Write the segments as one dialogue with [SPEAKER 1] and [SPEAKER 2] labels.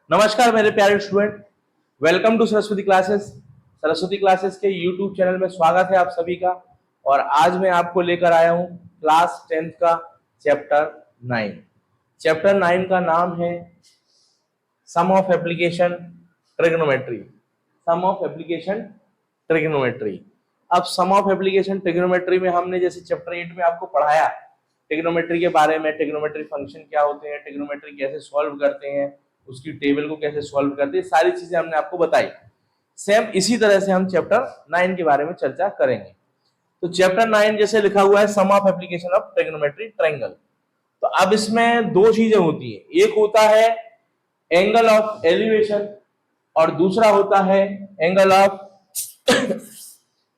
[SPEAKER 1] नमस्कार मेरे प्यारे student, welcome to Saraswati classes. Saraswati classes के यूट्यूब चैनल में स्वागत है आप सभी का। और आज मैं आपको लेकर आया हूं क्लास 10th का चैप्टर 9। चैप्टर 9 का नाम है some of application trigonometry. Some of application trigonometry. अब सम ऑफ एप्लीकेशन ट्रिग्नोमेट्री में हमने जैसे चैप्टर 8 में आपको पढ़ाया ट्रिग्नोमेट्री के बारे में, ट्रिग्नोमेट्री फंक्शन क्या होते हैं, ट्रिग्नोमेट्री कैसे सॉल्व करते हैं, उसकी टेबल को कैसे सॉल्व करते हैं, सारी चीजें हमने आपको बताई। सेम इसी तरह से हम चैप्टर 9 के बारे में चर्चा करेंगे। तो चैप्टर 9 जैसे लिखा हुआ है some of application of trigonometry triangle. तो अब इसमें दो चीजें होती है, एक होता है एंगल ऑफ एलिवेशन और दूसरा होता है angle of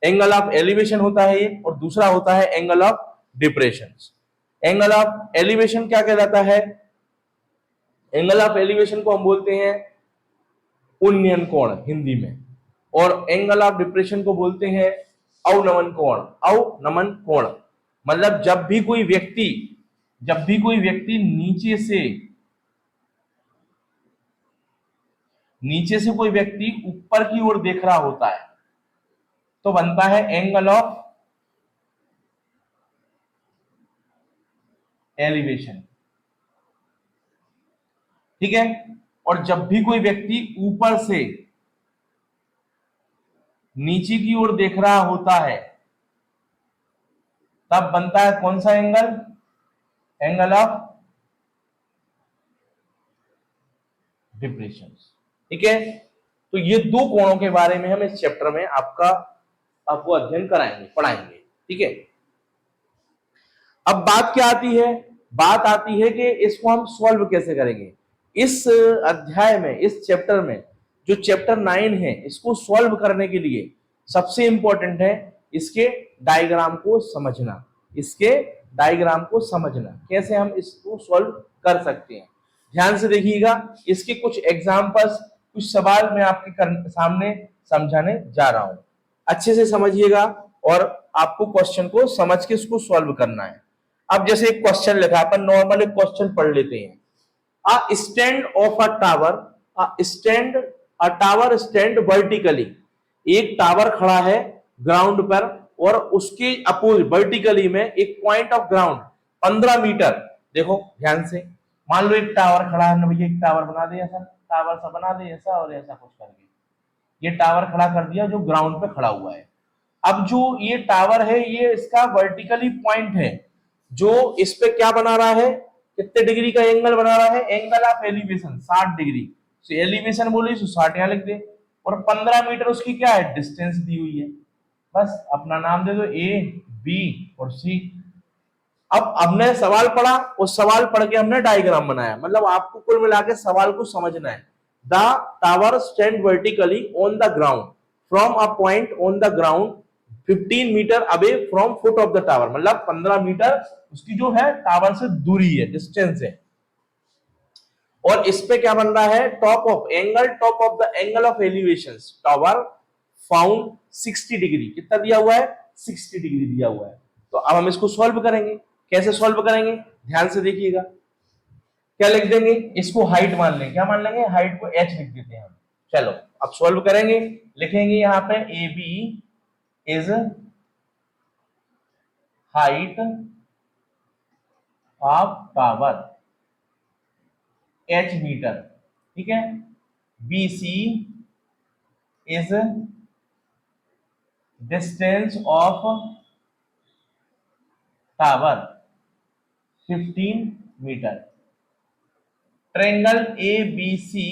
[SPEAKER 1] angle of elevation होता है ये, और दूसरा होता है angle of depression. Angle of elevation क्या कहलाता है? एंगल ऑफ एलिवेशन को हम बोलते हैं उन्नयन कोण हिंदी में, और एंगल ऑफ डिप्रेशन को बोलते हैं अवनमन कोण। अवनमन कोण मतलब जब भी कोई व्यक्ति नीचे से कोई व्यक्ति ऊपर की ओर देख रहा होता है तो बनता है एंगल ऑफ एलिवेशन। ठीक है। और जब भी कोई व्यक्ति ऊपर से नीचे की ओर देख रहा होता है तब बनता है कौन सा एंगल? Angle of depression. ठीक है। तो ये दो कोणों के बारे में हम इस चैप्टर में आपको अध्ययन कराएंगे, पढ़ाएंगे। ठीक है। अब बात क्या आती है? बात आती है कि इसको हम सॉल्व कैसे करेंगे। इस अध्याय में, इस चैप्टर में, जो चैप्टर 9 है, इसको सॉल्व करने के लिए सबसे इंपॉर्टेंट है इसके डायग्राम को समझना। इसके डायग्राम को समझना, कैसे हम इसको सॉल्व कर सकते हैं। ध्यान से देखिएगा, इसके कुछ एग्जांपल्स, कुछ सवाल मैं आपके सामने समझाने जा रहा हूं। अच्छे से समझिएगा और आपको क्वेश्चन को समझ के इसको सॉल्व करना है। अब जैसे एक क्वेश्चन लिखा, अपन नॉर्मल एक क्वेश्चन पढ़ लेते हैं। A stand of a tower stand vertically. एक टावर खड़ा है ग्राउंड पर और उसके अपोज वर्टिकली में एक पॉइंट ऑफ ग्राउंड 15 मीटर। देखो ध्यान से, मान लो एक टावर खड़ा है ना भैया, एक टावर बना दे, ऐसा टावर सा बना दे, ऐसा और ऐसा कुछ करके ये टावर खड़ा कर दिया जो ग्राउंड पे खड़ा हुआ है। अब जो ये टावर है ये इसका वर्टिकली पॉइंट है, जो इस पे क्या बना रहा है, कितने डिग्री का एंगल बना रहा है? Angle of elevation 60 degree. तो एलिवेशन बोली तो 60 यहां लिख दे, और 15 मीटर उसकी क्या है? डिस्टेंस दी हुई है। बस अपना नाम दे दो, ए बी और सी। अब हमने सवाल पढ़ा, उस सवाल पढ़ के हमने डायग्राम बनाया। मतलब आपको कुल मिला के सवाल को समझना है। The tower stand vertically on the ground from a point on the ground 15 metre away from foot of the tower. मतलब 15 मीटर उसकी जो है टावर से दूरी है, डिस्टेंस है। और इस पे क्या बन रहा है? Top of the angle of elevation tower found 60 degree. कितना दिया हुआ है? 60 डिग्री दिया हुआ है। तो अब हम इसको सॉल्व करेंगे। कैसे सॉल्व करेंगे? ध्यान से देखिएगा। क्या लिख देंगे? इसको हाइट मान लेंगे। क्या मान लेंगे? हाइट को h लिख देते हैं हम। चलो अब सॉल्व करेंगे। लिखेंगे यहां पे A B is height of tower h metre. ठीक है। B C is distance of tower 15 metre. Triangle A B C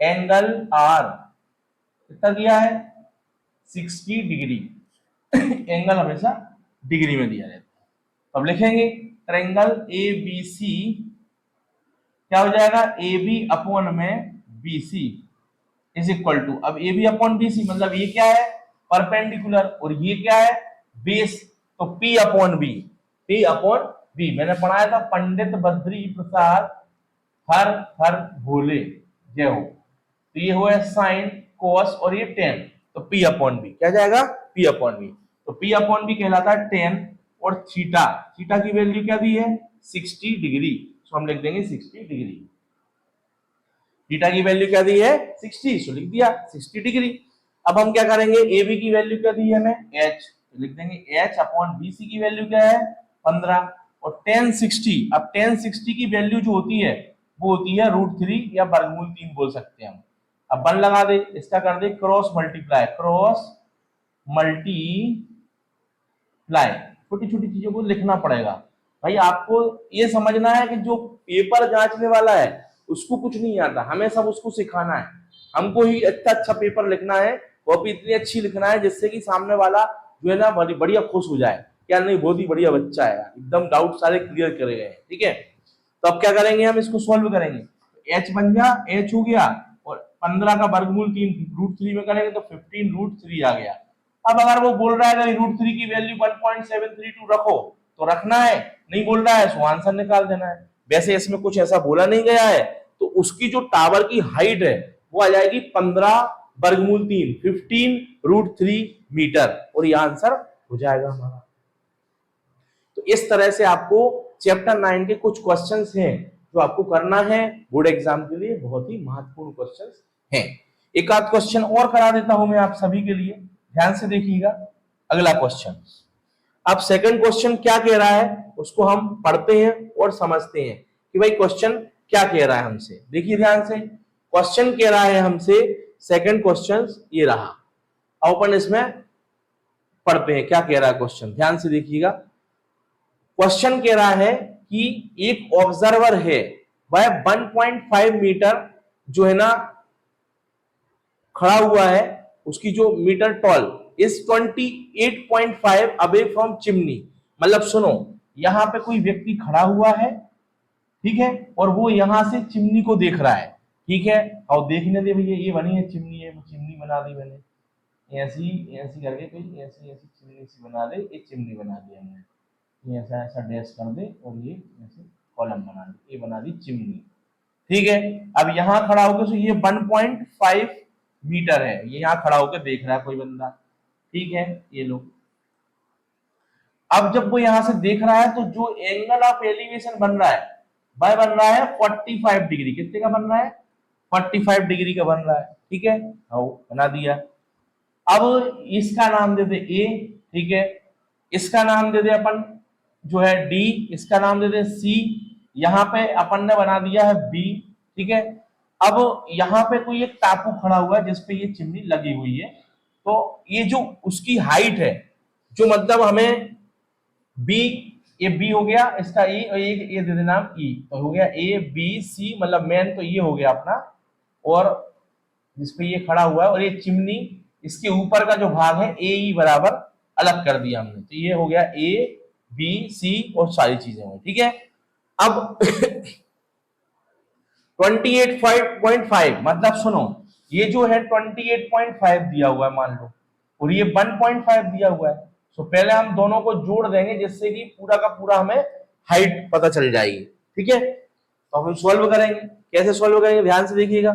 [SPEAKER 1] angle are कितना दिया है? 60 डिग्री। एंगल हमेशा डिग्री में दिया रहता है। अब लिखेंगे ट्रायंगल ए बी सी क्या हो जाएगा? ए बी अपॉन में B C is equal to, अब A B upon B C मतलब ये क्या है? परपेंडिकुलर, और ये क्या है? बेस। तो P upon B, P upon B मैंने पढ़ाया था, पंडित बद्री प्रसाद हर हर भोले जय हो। तो ये हुआ साइन कोस और ये टेन। तो पी अपॉन बी क्या जाएगा? P upon B. तो पी अपॉन बी कहलाता है 10, और थीटा, थीटा की वैल्यू क्या दी है? 60 डिग्री। तो हम लिख देंगे 60 डिग्री। थीटा की वैल्यू क्या दी है 60, सो लिख दिया 60 डिग्री। अब हम क्या करेंगे, ए बी की वैल्यू क्या दी है हमें h, तो लिख देंगे h अपॉन बी सी की वैल्यू क्या है 15 और tan 60। अब tan 60 की वैल्यू जो होती है वो होती है √3 या वर्गमूल 3 बोल सकते हैं हम। अब 1 लगा दे, इसका कर they cross multiply, cross multiply, छोटी छोटी चीजों को लिखना पड़ेगा भाई। आपको ये समझना है कि जो पेपर जांचने वाला है उसको कुछ नहीं आता, हमें सब उसको सिखाना है। हमको ही अच्छा अच्छा पेपर लिखना है, कॉपी इतनी अच्छी लिखना है जिससे कि सामने वाला जो है ना बड़ी बढ़िया खुश हो जाए, क्या नहीं बहुत ही बढ़िया बच्चा है, एकदम डाउट सारे क्लियर करे गए। ठीक है, तो अब क्या करेंगे, हम इसको सॉल्व करेंगे। h बन गया, h हो गया और 15 का वर्गमूल 3 √3 में करेंगे तो 15√3 आ गया। अब अगर वो बोल रहा है कि √3 की वैल्यू 1.732 रखो तो रखना है, नहीं बोल रहा है सो आंसर निकाल देना है। वैसे इसमें कुछ ऐसा बोला नहीं गया है, तो उसकी जो टावर की हाइट है वो आ जाएगी 15 वर्गमूल 3, 15√3 मीटर, और ये आंसर हो जाएगा हमारा। तो इस तरह से आपको चैप्टर 9 के कुछ क्वेश्चंस हैं जो आपको करना है, बोर्ड एग्जाम के लिए बहुत ही महत्वपूर्ण क्वेश्चंस हैं। एक आध क्वेश्चन और करा देता हूं मैं आप सभी के लिए, ध्यान से देखिएगा। अगला क्वेश्चन, अब सेकंड क्वेश्चन क्या कह रहा है उसको हम पढ़ते हैं और समझते हैं कि भाई क्वेश्चन क्या कह रहा है हमसे। देखिए ध्यान से, क्वेश्चन कह रहा है हमसे, सेकंड क्वेश्चन ये रहा। अपन इसमें पढ़ते हैं क्या कह रहा है क्वेश्चन, ध्यान से देखिएगा। क्वेश्चन कह रहा है कि एक ऑब्जर्वर है वह 1.5 मीटर जो है ना खड़ा हुआ है, उसकी जो metre tall is 28.5 away from chimney. मतलब सुनो, यहां पे कोई व्यक्ति खड़ा हुआ है, ठीक है, और वो यहां से चिमनी को देख रहा है, ठीक है। और देखने दे भैया, ये बनी है चिमनी, है चिमनी बना दी मैंने, ऐसी ऐसी करके कोई ऐसी ऐसी चिमनी सी बना दे, एक चिमनी बना दी हमने, ये ऐसा ऐसा डैश कर दे और ये ऐसे कॉलम बना दे, ये बना दी चिमनी, ठीक है। अब यहां खड़ा होकर तो ये 1.5 मीटर है, ये यहां खड़ा होकर देख रहा है कोई बंदा, ठीक है, ये लोग। अब जब वो यहां से देख रहा है तो जो एंगल ऑफ एलिवेशन बन रहा है वह बन रहा है 45 डिग्री। कितने का बन रहा है 45 डिग्री का बन रहा है, ठीक है, आओ बना दिया। अब इसका नाम दे दे ए, ठीक है, इसका नाम दे दे अपन जो है डी, इसका नाम दे दे सी, यहां पे अपन ने बना दिया है बी, ठीक है। अब यहां पे कोई एक टापू खड़ा हुआ है जिसपे ये चिमनी लगी हुई है, तो ये जो उसकी हाइट है, जो मतलब हमें बी, ये बी हो गया इसका ई, और ये दे देना ई, तो हो गया ए बी सी, मतलब मेन तो ये हो गया अपना, और जिसपे ये खड़ा हुआ है और ये चिमनी, इसके ऊपर का जो भाग है ए ई बराबर अलग कर दिया हमने, तो ये हो गया ए बी सी और सारी चीजें हुई, ठीक है। अब 28.5 मतलब सुनो, ये जो है 28.5 दिया हुआ है मान लो, और ये 1.5 दिया हुआ है, तो पहले हम दोनों को जोड़ देंगे जिससे कि पूरा का पूरा हमें हाइट पता चल जाएगी, ठीक है। तो हम सॉल्व करेंगे, कैसे सॉल्व करेंगे ध्यान से देखिएगा।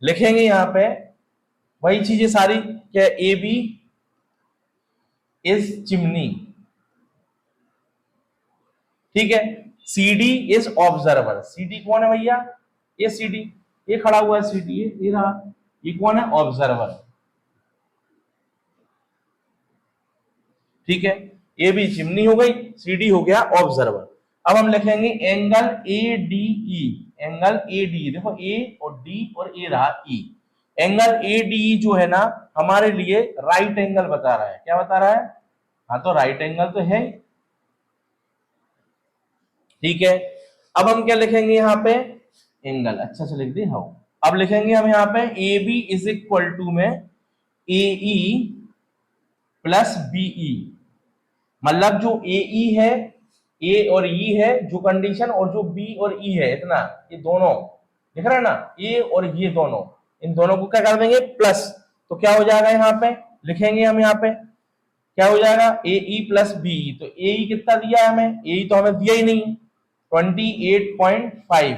[SPEAKER 1] लिखेंगे यहां पे वही चीजें सारी, क्या ए बी इज चिमनी, ठीक है, C D is observer. C D कौन है भैया, ये सी डी, ये खड़ा हुआ है सी डी, ये रहा, ये कौन है ऑब्जर्वर, ठीक है। ए बी चिमनी हो गई, सी डी हो गया ऑब्जर्वर। अब हम लिखेंगे angle A D E, angle A D, देखो ए और डी और ए रहा ई, एंगल ए डी ई जो है ना हमारे लिए राइट एंगल बता रहा है, क्या बता रहा है, हाँ तो राइट एंगल तो है, ठीक है। अब हम क्या लिखेंगे यहाँ पे एंगल, अच्छा से लिख दी, हाँ। अब लिखेंगे हम यहाँ पे A B is equal to में ए ई प्लस बीई, मतलब जो ए ई है, ए और ई है जो कंडीशन, और जो बी और ई है इतना, ये दोनों दिख रहा है ना, ए और ये दोनों, इन दोनों को क्या कर देंगे प्लस, तो क्या हो जाएगा यहाँ पे, लिखेंगे हम यहाँ पे क्या हो जाएगा ए ई प्लस बी, तो ए ई कितना दिया है हमें, ए ई तो हमें दिया ही नहीं, 28.5,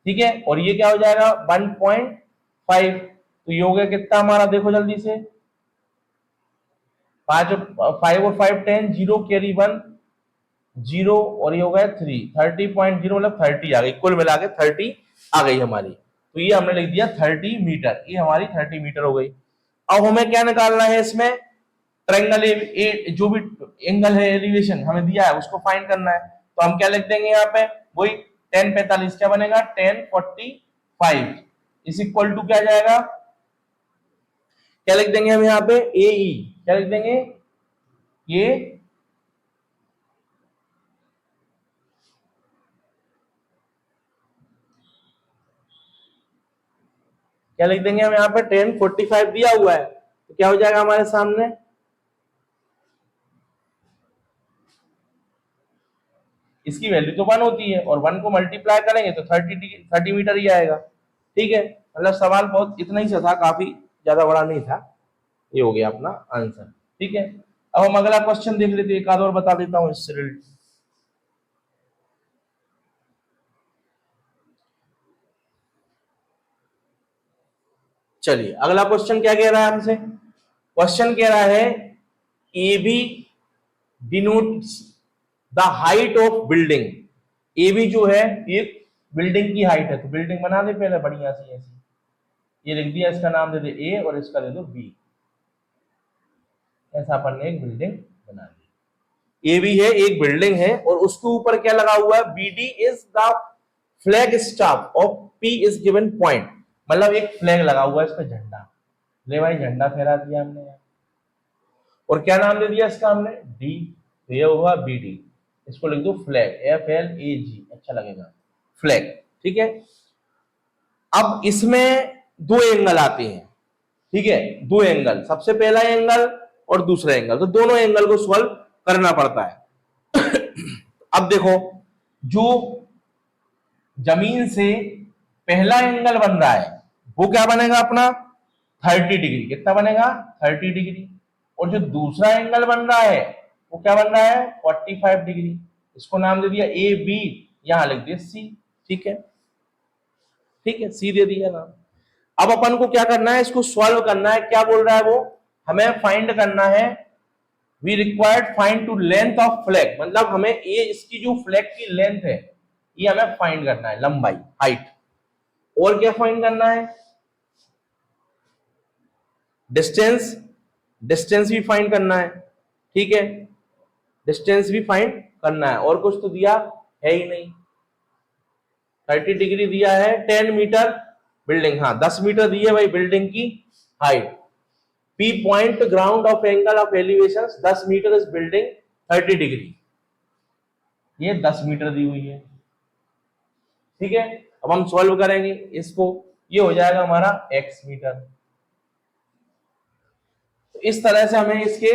[SPEAKER 1] ठीक है, और ये क्या हो जाएगा 1.5, तो ये हो गया कितना हमारा, देखो जल्दी से, 5 और 5 10, 0 कैरी 1 0, और ये हो गया 3, 30.0 मतलब 30 आ गई, कुल मिला के 30 आ गई हमारी, तो ये हमने लिख दिया 30 मीटर, ये हमारी 30 मीटर हो गई। अब हमें क्या निकालना है इसमें, ट्रायंगल ए जो भी एंगल है एलिवेशन हमें दिया है उसको फाइंड करना है। तो हम क्या लिख देंगे यहाँ पे, वही 1045 क्या बनेगा 1045 इज इक्वल टू क्या जाएगा, क्या लिख देंगे हम यहाँ पे ए ई, क्या लिख देंगे ये क्या लिख देंगे हम यहाँ पे 1045 दिया हुआ है, तो क्या हो जाएगा हमारे सामने, इसकी वैल्यू तो 1 होती है और 1 को मल्टीप्लाई करेंगे तो 30 मीटर ही आएगा। ठीक है, मतलब सवाल बहुत इतना ही सा था, काफी ज्यादा बड़ा नहीं था। ये हो गया अपना आंसर। ठीक है, अब हम अगला क्वेश्चन देख लेते हैं, एक आध और बता देता हूं इससे रिलेटेड। चलिए अगला क्वेश्चन क्या कह रहा है हमसे, क्वेश्चन कह रहा है A B denotes the height of building. A B जो है एक बिल्डिंग की हाइट है, तो बिल्डिंग बना दे पहले बढ़िया सी ऐसी, ये लिख दिया, इसका नाम दे दे ए और इसका दे दो बी, ऐसा अपन ने एक बिल्डिंग बना दी। ए बी है एक बिल्डिंग है और उसके ऊपर क्या लगा हुआ है, B D is the flag staff of P is given point, मतलब एक फ्लैग लगा हुआ है इस पे झंडा, ले भाई झंडा फहरा दिया हमने यहाँ, और क्या नाम दे दिया इसका हमने डी, तो ये होगा बी डी, इसको लिख दो फ्लैग, एफ एल ए जी, अच्छा लगेगा फ्लैग। ठीक है, अब इसमें दो एंगल आते हैं। ठीक है, दो एंगल, सबसे पहला एंगल और दूसरा एंगल, तो दोनों एंगल को सॉल्व करना पड़ता है। अब देखो, जो जमीन से पहला एंगल बन रहा है वो क्या बनेगा अपना 30 डिग्री, कितना बनेगा 30 डिग्री, और जो दूसरा एंगल बन रहा है वो क्या बन रहा है 45 डिग्री, इसको नाम दे दिया ए बी, यहां लिख दिया सी। ठीक है, ठीक है, सी दे दिया नाम। अब अपन को क्या करना है, इसको सॉल्व करना है, क्या बोल रहा है वो, हमें फाइंड करना है, we required find to length of flag, मतलब हमें ये इसकी जो फ्लैग की लेंथ है ये हमें फाइंड करना है, लंबाई हाइट, और क्या फाइंड करना है डिस्टेंस, डिस्टेंस भी फाइंड करना है। ठीक है, डिस्टेंस भी फाइंड करना है, और कुछ तो दिया है ही नहीं, 30 डिग्री दिया है, 10 मीटर बिल्डिंग, हाँ 10 मीटर दी है भाई बिल्डिंग की height, P point ground of angle of elevation 10 metre is building 30 degree, ये 10 मीटर दी हुई है। ठीक है, अब हम सॉल्व करेंगे इसको, ये हो जाएगा हमारा x मीटर। तो इस तरह से हमें इसके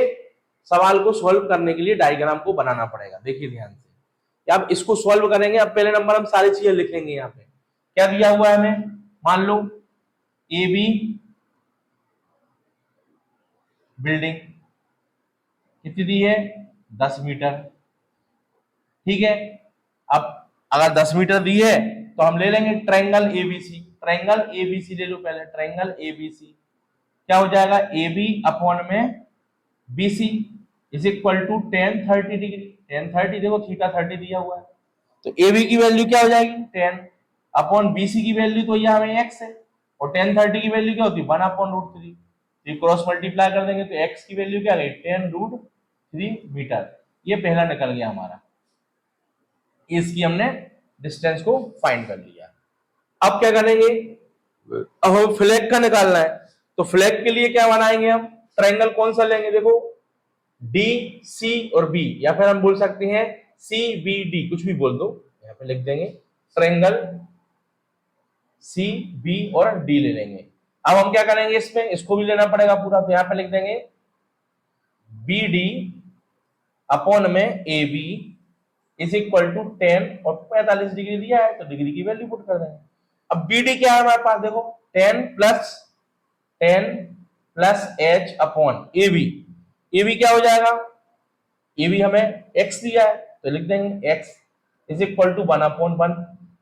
[SPEAKER 1] सवाल को सॉल्व करने के लिए डायग्राम को बनाना पड़ेगा, देखिए ध्यान से। अब इसको सॉल्व करेंगे, अब पहले नंबर हम सारी चीजें लिखेंगे, यहाँ पे क्या दिया हुआ है हमें, मान लो ए बी बिल्डिंग कितनी दी है 10 मीटर। ठीक है, अब अगर 10 मीटर दी है तो हम ले लेंगे ट्रायंगल एबीसी, ट्रायंगल एबीसी ले लो पहले, ट्रायंगल एबीसी क्या हो जाएगा ए बी अपॉन में B C is equal to 1030 degree, 1030 देखो थीटा 30 दिया हुआ है, तो ए बी की वैल्यू क्या हो जाएगी 10 अपॉन बी सी की वैल्यू तो यह हमें x है, और 1030 की वैल्यू क्या होती है 1 अपॉन रूट 3, तो क्रॉस मल्टीप्लाई कर देंगे तो x की वैल्यू क्या गई 10 रूट 3 मीटर, ये पहला निकल गया हमारा, इसकी हमने डिस्टेंस को फाइंड कर लिया। अब क्या करेंगे, अब हम फ्लैग का निकालना है, तो फ्लैग के लिए क्या बनाएंगे हम, ट्रायंगल कौन सा लेंगे, देखो डी सी और बी, या फिर हम बोल सकते हैं सी बी डी, कुछ भी बोल दो, यहाँ पे लिख देंगे ट्रायंगल सी बी और डी ले लेंगे। अब हम क्या करेंगे इसमें, इसको भी लेना पड़ेगा पूरा, तो यहाँ पे लिख देंगे बी डी अपॉन में A B is equal to 10 और 45 डिग्री दिया है तो डिग्री की वैल्यू पुट कर देंगे। अब बी डी क्या है हमारे पास, देखो 10 plus H upon A B, A B क्या हो जाएगा, ए बी हमें x दिया है तो लिख देंगे x is equal to 1 upon 1।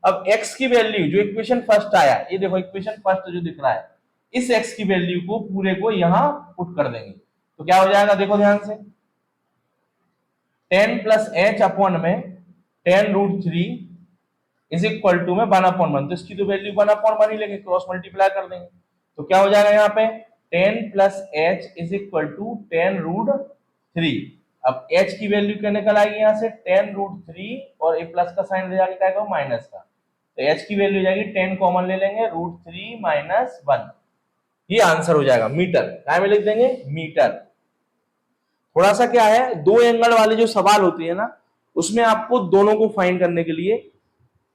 [SPEAKER 1] अब x की वैल्यू जो इक्वेशन फर्स्ट आया, ये देखो इक्वेशन फर्स्ट जो दिख रहा है, इस x की वैल्यू को पूरे को यहां पुट कर देंगे, तो क्या हो जाएगा देखो ध्यान से 10 प्लस एच अपॉन में 10 रूट 3 इज इक्वल टू में 1/1, तो इसकी तो वैल्यू 1/1 ही लेंगे, क्रॉस मल्टीप्लाई कर देंगे, तो क्या हो जाएगा यहाँ पे 10 plus H is equal to 10√3। अब h की वैल्यू क्या निकल आएगी यहाँ से 10√3 और एक प्लस का साइन ले जाके क्या आएगा माइनस का, तो h की वैल्यू जाएगी 10 कॉमन ले लेंगे √3 माइनस 1, ये आंसर हो जाएगा मीटर, क्या में लिख देंगे मीटर। थोड़ा सा क्या है, दो एंगल वाले जो सवाल होती है ना, उसमें आपको दोनों को फाइंड करने के लिए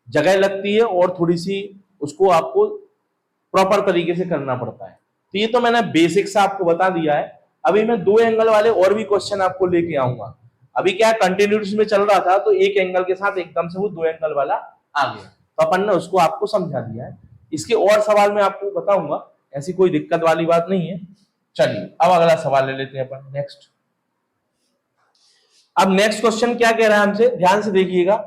[SPEAKER 1] जगह लगती है और थोड़ी सी उसको आपको प्रॉपर तरीके से करना पड़ता है। तो ये तो मैंने बेसिक से आपको बता दिया है। अभी मैं दो एंगल वाले और भी क्वेश्चन आपको लेके आऊंगा। अभी क्या कंटिन्यूस में चल रहा था, तो एक एंगल के साथ एकदम से वो दो एंगल वाला आ गया, तो अपन ने उसको आपको समझा दिया है। इसके और सवाल मैं आपको बताऊंगा, ऐसी कोई दिक्कत वाली बात नहीं है। चलिए अब अगला सवाल ले लेते हैं अपन, नेक्स्ट। अब नेक्स्ट क्वेश्चन क्या कह रहा है हमसे, ध्यान से देखिएगा,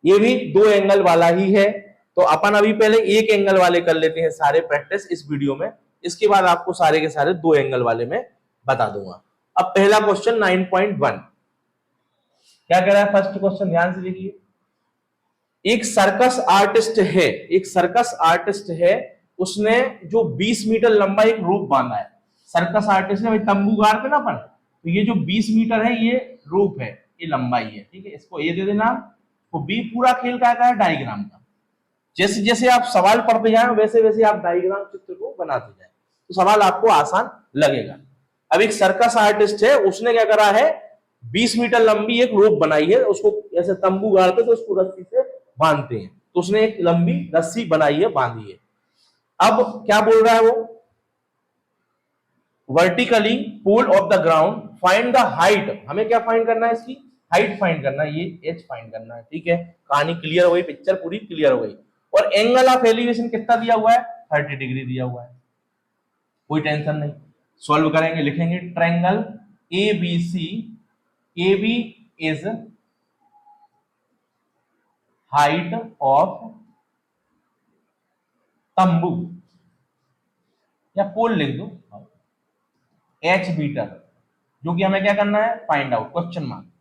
[SPEAKER 1] ये भी दो एंगल वाला ही है। तो अपन अभी पहले एक एंगल वाले कर लेते हैं सारे प्रैक्टिस इस वीडियो में, इसके बाद आपको सारे के सारे दो एंगल वाले में बता दूंगा। अब पहला क्वेश्चन 9.1 क्या कह रहा है, फर्स्ट क्वेश्चन ध्यान से देखिए। एक सर्कस आर्टिस्ट है, एक सर्कस आर्टिस्ट है, उसने जो 20 मीटर लंबा एक रोप बांधा है। सर्कस आर्टिस्ट ने, भाई तंबू गाड़ते ना अपन, तो ये जो 20 मीटर है ये रोप है, ये लंबाई है, ठीक है, इसको ये दे देना। तो बी पूरा खेल का है डायग्राम का, जैसे जैसे आप सवाल पढ़ते जाए वैसे वैसे आप डायग्राम चित्र को बनाते जाए, तो सवाल आपको आसान लगेगा। अब एक सर्कस आर्टिस्ट है, उसने क्या करा है, 20 मीटर लंबी एक रोप बनाई है, उसको ऐसे तंबू गाड़ते तो उसको रस्सी से बांधते हैं, तो उसने एक लंबी रस्सी बनाई है, बांधी है। अब क्या बोल रहा है वो, vertically pole of the ground find the height, हमें क्या फाइंड करना है, इसकी हाइट फाइंड करना है, ये एच फाइंड करना है, ठीक है। कहानी क्लियर हो गई, पिक्चर पूरी क्लियर हो गई। और एंगल ऑफ एलिवेशन कितना दिया हुआ है, 30 डिग्री दिया हुआ है, कोई टेंशन नहीं। सॉल्व करेंगे, लिखेंगे triangle A B C, A B is height of तंबू या पोल लिख दो, एच मीटर, जो कि हमें क्या करना है find out, question mark.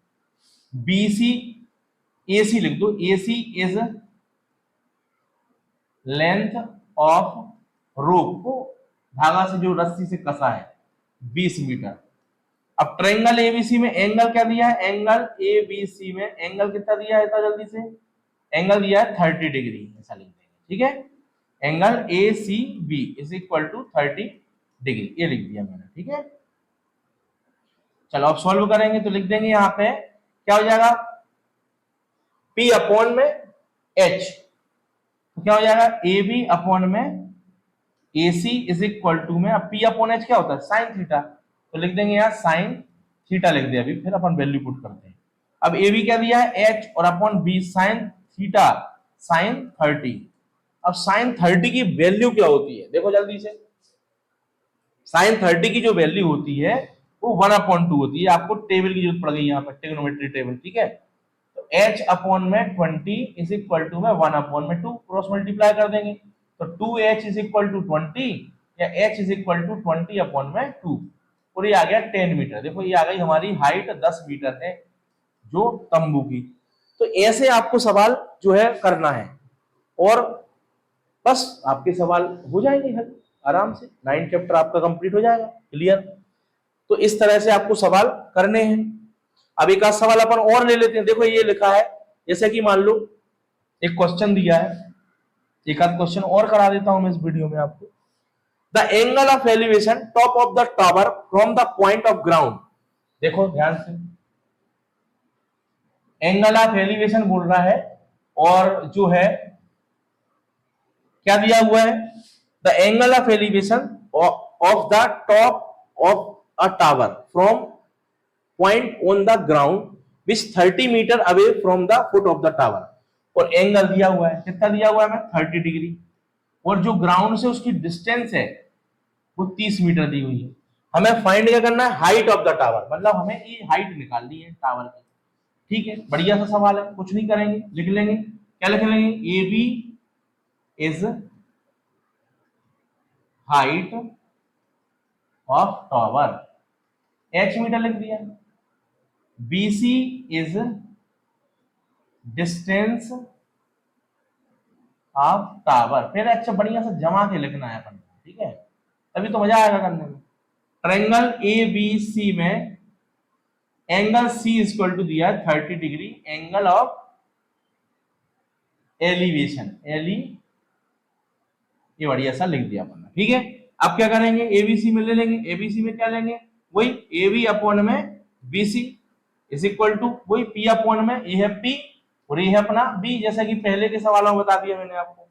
[SPEAKER 1] BC AC लिख दो, AC is length of rope, को धागा से जो रस्सी से कसा है 20 मीटर। अब ट्रायंगल एबीसी में एंगल क्या दिया है, एंगल एबीसी में एंगल कितना दिया है, इतना जल्दी से एंगल दिया है 30 डिग्री, ऐसा लिख देंगे, ठीक है। Angle A C B is equal to 30 degree, ये लिख दिया मैंने, ठीक है। चलो अब सॉल्व करेंगे, तो लिख देंगे यहाँ पे क्या हो जाएगा, P अपॉन में H, तो क्या हो जाएगा ए बी अपॉन में ए सी इज इक्वल टू में, अब P अपॉन H क्या होता है साइन थीटा, तो लिख देंगे यहाँ साइन थीटा लिख दिया, अभी फिर अपन वैल्यू पुट करते हैं। अब ए बी क्या दिया है H और upon B sine theta sine 30। अब साइन 30 की वैल्यू क्या होती है, देखो जल्दी से, साइन 30 की जो वैल्यू होती है वो 1/2 होती है, आपको टेबल की जरूरत पड़ गई यहाँ पर, ट्रिग्नोमेट्री टेबल, ठीक है। तो h अपॉन में 20 इज इक्वल टू में 1/2, क्रॉस मल्टीप्लाई कर देंगे, तो 2h इज इक्वल टू 20 या h is equal to 20 upon में 2, और ये आ गया 10 मीटर। देखो ये आ गई हमारी हाइट 10 मीटर है जो तंबू की। तो ऐसे आपको सवाल जो है करना है, और बस आपके सवाल हो जाएंगे हल आराम से, 9 चैप्टर आपका कंप्लीट हो जाएगा, क्लियर। तो इस तरह से आपको सवाल करने हैं। अब एक आध सवाल अपन और ले लेते हैं, देखो ये लिखा है, जैसे कि मान लो एक क्वेश्चन दिया है, एक आध क्वेश्चन और करा देता हूं मैं इस वीडियो में आपको। The angle of elevation top of the tower from the point of ground, देखो ध्यान से, एंगल ऑफ एलिवेशन बोल रहा है, और जो है क्या दिया हुआ है, the angle of elevation of the top of a tower from point on the ground which 30 metre away from the foot of the tower, और एंगल दिया हुआ है, कितना दिया हुआ है 30 डिग्री, और जो ग्राउंड से उसकी डिस्टेंस है वो 30 मीटर दी हुई है। हमें फाइंड क्या करना है, हाइट ऑफ द टावर, मतलब हमें ये हाइट निकालनी है टावर की, ठीक है। बढ़िया सा सवाल है, कुछ नहीं करेंगे, लिख लेंगे, क्या लिख लेंगे, A B is height of tower, h metre लिख दिया, BC is distance half tower, फिर अच्छा बढ़िया से जमा के लिखना है अपन, ठीक है, तभी तो मजा आएगा करने में। ट्रायंगल ए बी सी में एंगल सी इक्वल टू दिया है 30 डिग्री, एंगल ऑफ एलिवेशन, एली, ये बढ़िया सा लिख दिया अपन ने, ठीक है। अब क्या करेंगे, एबीसी में ले लेंगे, एबीसी में क्या लेंगे, वही ए बी अपॉन में बीसी इज इक्वल टू वही पी अपॉन में ए है पी और ये है अपना बी, जैसा कि पहले के सवालों में बता दिया मैंने आपको।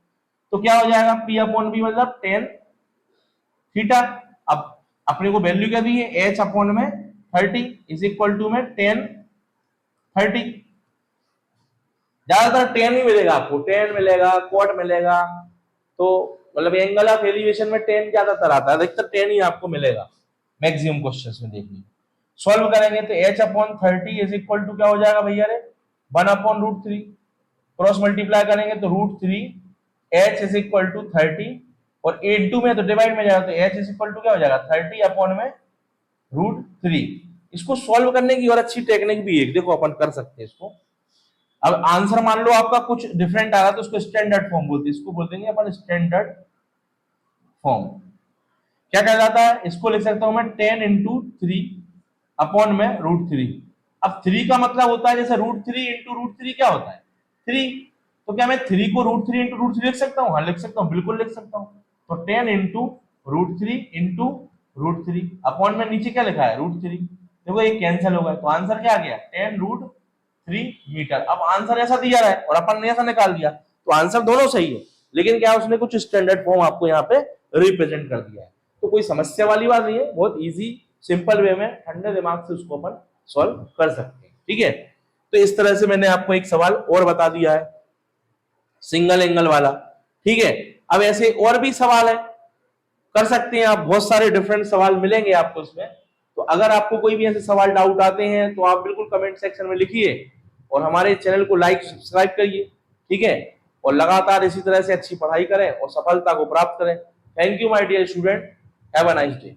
[SPEAKER 1] तो क्या हो जाएगा, पी अपॉन बी मतलब टेन थीटा। अब अपने को वैल्यू क्या दी है, एच अपॉन में 30 इज इक्वल टू में टेन 30, ज्यादातर टेन ही मिलेगा आपको, टेन मिलेगा, कोट मिलेगा, तो मतलब एंगल ऑफ एलिवेशन में टेन ज्यादातर आता है, अधिकतर टेन ही आपको मिलेगा मैक्सिमम क्वेश्चंस में। देखिए सॉल्व करेंगे तो H upon 30 is equal to क्या हो जाएगा भैया रे, 1 अपॉन रूट 3, क्रॉस मल्टीप्लाई करेंगे तो root 3, H is equal to 30 और 8 में तो डिवाइड में जाएगा तो एच इज इक्वल टू क्या हो जाएगा 30 अपॉन में रूट 3। इसको सॉल्व करने की और अच्छी टेक्निक भी है, देखो अपन कर सकते हैं इसको। अब आंसर मान लो आपका कुछ डिफरेंट आ रहा तो उसको स्टैंडर्ड फॉर्म बोलते हैं, इसको बोल देंगे अपन स्टैंडर्ड फॉर्म। क्या कहलाता है, इसको लिख सकता हूं मैं 10 इंटू 3 अपॉन में रूट 3। अब 3 का मतलब होता है जैसे रूट 3 इंटू रूट 3 क्या होता है 3, तो क्या मैं 3 को रूट 3 इंटू रूट 3 लिख सकता हूँ, हाँ लिख सकता हूँ, बिल्कुल लिख सकता हूँ। तो 10 into root 3 into root 3 upon में नीचे क्या लिखा है रूट 3, देखो ये कैंसिल हो गया, तो आंसर क्या आ गया 10 रूट 3 मीटर। अब आंसर ऐसा दिया है और अपन ने ऐसा निकाल दिया, तो आंसर दोनों सही है, लेकिन क्या उसने कुछ स्टैंडर्ड फॉर्म आपको यहाँ पे रिप्रेजेंट कर दिया है। तो कोई समस्या वाली बात नहीं है, बहुत इजी सिंपल वे में ठंडे दिमाग से उसको अपन सॉल्व कर सकते हैं, ठीक है। तो इस तरह से मैंने आपको एक सवाल और बता दिया है सिंगल एंगल वाला, ठीक है। अब ऐसे और भी सवाल है, कर सकते हैं आप, बहुत सारे डिफरेंट सवाल मिलेंगे आपको इसमें। तो अगर आपको कोई भी ऐसे सवाल डाउट आते हैं तो आप बिल्कुल कमेंट सेक्शन में लिखिए और हमारे चैनल को लाइक सब्सक्राइब करिए, ठीक है, और लगातार इसी तरह से अच्छी पढ़ाई करें और सफलता को प्राप्त करें। Thank you my dear student, have a nice day.